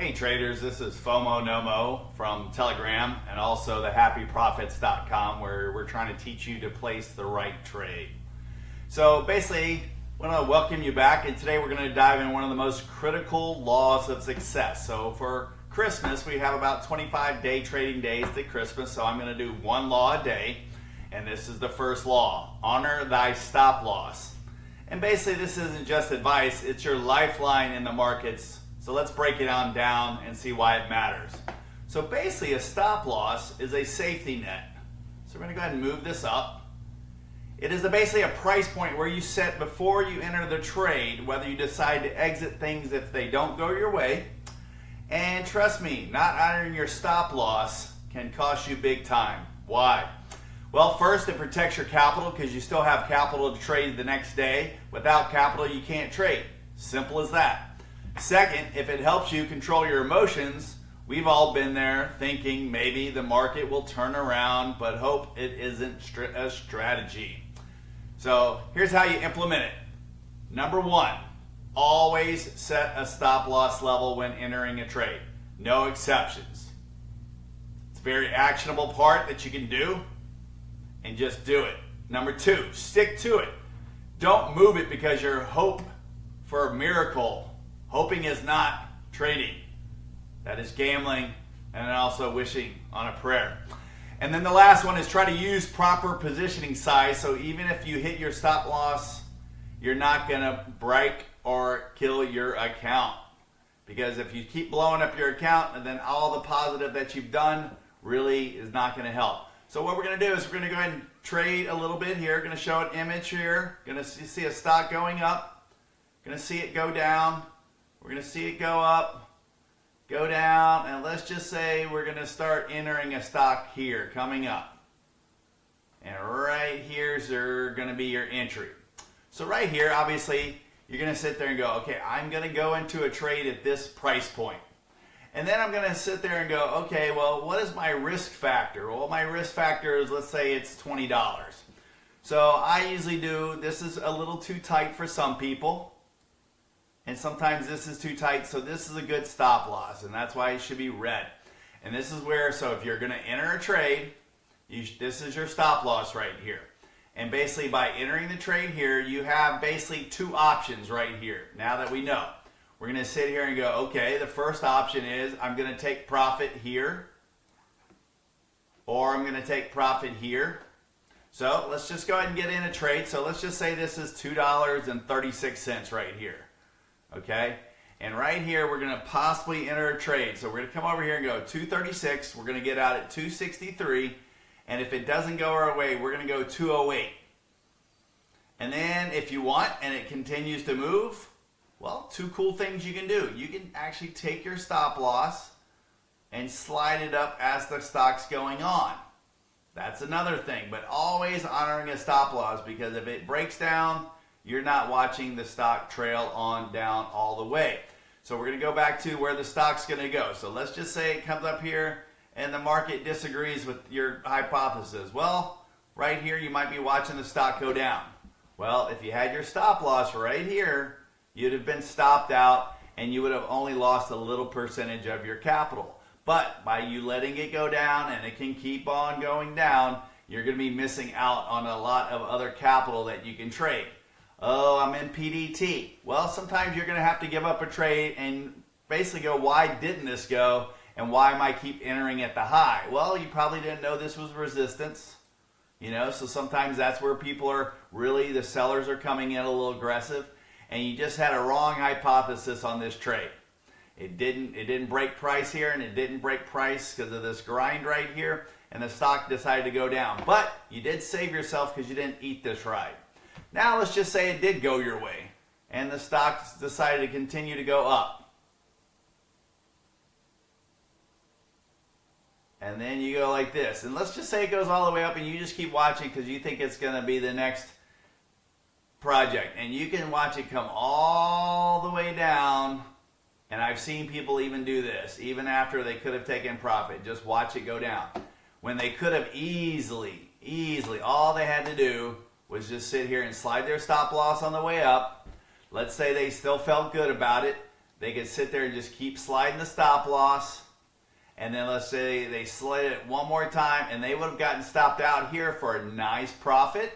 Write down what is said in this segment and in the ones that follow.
Hey traders, this is FOMO NOMO from Telegram and also the happyprofits.com, where we're trying to teach you to place the right trade. So basically, I want to welcome you back, and today we're going to dive in one of the most critical laws of success. So for Christmas, we have about 25 day trading days at Christmas, so I'm going to do one law a day, and this is the first law: honor thy stop loss. And basically this isn't just advice, it's your lifeline in the markets. So let's break it on down and see why it matters. So basically a stop loss is a safety net. So we're going to go ahead and move this up. It is basically a price point where you set before you enter the trade, whether you decide to exit things if they don't go your way. And trust me, not honoring your stop loss can cost you big time. Why? Well, first, it protects your capital because you still have capital to trade the next day. Without capital, you can't trade. Simple as that. Second, if it helps you control your emotions, we've all been there thinking maybe the market will turn around, but hope it isn't a strategy. So here's how you implement it. Number one, always set a stop loss level when entering a trade. No exceptions. It's a very actionable part that you can do, and just do it. Number two, stick to it. Don't move it because you hope for a miracle. Hoping is not trading. That is gambling and also wishing on a prayer. And then the last one is try to use proper positioning size, so even if you hit your stop loss, you're not going to break or kill your account. Because if you keep blowing up your account, and then all the positive that you've done really is not going to help. So what we're going to do is we're going to go ahead and trade a little bit here. Going to show an image here. Going to see a stock going up. Going to see it go down. We're going to see it go up, go down, and let's just say we're going to start entering a stock here coming up. And right here's going to be your entry. So right here, obviously, you're going to sit there and go, okay, I'm going to go into a trade at this price point. And then I'm going to sit there and go, okay, well, what is my risk factor? Well, my risk factor is, let's say it's $20. So I usually do, this is a little too tight for some people. And sometimes this is too tight, so this is a good stop loss, and that's why it should be red. And this is where, so if you're going to enter a trade, this is your stop loss right here. And basically by entering the trade here, you have basically two options right here. Now that we know, we're going to sit here and go, okay, the first option is I'm going to take profit here, or I'm going to take profit here. So let's just go ahead and get in a trade. So let's just say this is $2.36 right here. Okay, and right here we're going to possibly enter a trade. So we're going to come over here and go 236. We're going to get out at 263, and if it doesn't go our way, we're going to go 208. And then if you want and it continues to move, well, two cool things you can do. You can actually take your stop loss and slide it up as the stock's going on. That's another thing, but always honoring a stop loss, because if it breaks down, you're not watching the stock trail on down all the way. So we're going to go back to where the stock's going to go. So let's just say it comes up here and the market disagrees with your hypothesis. Well, right here you might be watching the stock go down. Well, if you had your stop loss right here, you'd have been stopped out and you would have only lost a little percentage of your capital. But by you letting it go down, and it can keep on going down, you're going to be missing out on a lot of other capital that you can trade. Oh, I'm in PDT. Well, sometimes you're going to have to give up a trade and basically go, why didn't this go? And why am I keep entering at the high? Well, you probably didn't know this was resistance. So sometimes that's where people are really, the sellers are coming in a little aggressive, and you just had a wrong hypothesis on this trade. It didn't break price here, and it didn't break price because of this grind right here, and the stock decided to go down. But you did save yourself because you didn't eat this ride. Now let's just say it did go your way and the stock decided to continue to go up. And then you go like this. And let's just say it goes all the way up and you just keep watching because you think it's going to be the next project. And you can watch it come all the way down. And I've seen people even do this, even after they could have taken profit. Just watch it go down. When they could have easily, all they had to do was just sit here and slide their stop loss on the way up. Let's say they still felt good about it. they could sit there and just keep sliding the stop loss. And then let's say they slid it one more time and they would have gotten stopped out here for a nice profit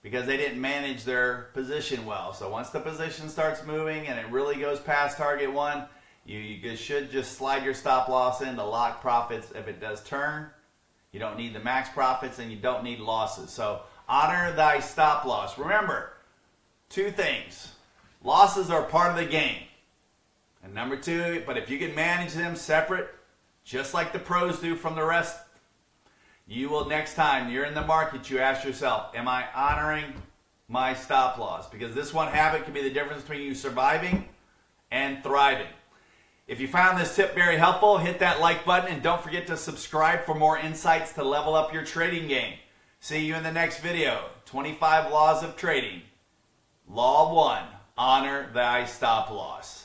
because they didn't manage their position well. So once the position starts moving and it really goes past target one, you should just slide your stop loss in to lock profits if it does turn. You don't need the max profits and you don't need losses. So honor thy stop loss. Remember, two things. Losses are part of the game. And number two, but if you can manage them separate, just like the pros do from the rest, you will, next time you're in the market, you ask yourself, am I honoring my stop loss? Because this one habit can be the difference between you surviving and thriving. If you found this tip very helpful, hit that like button and don't forget to subscribe for more insights to level up your trading game. See you in the next video. 25 laws of trading. Law 1, honor thy stop loss.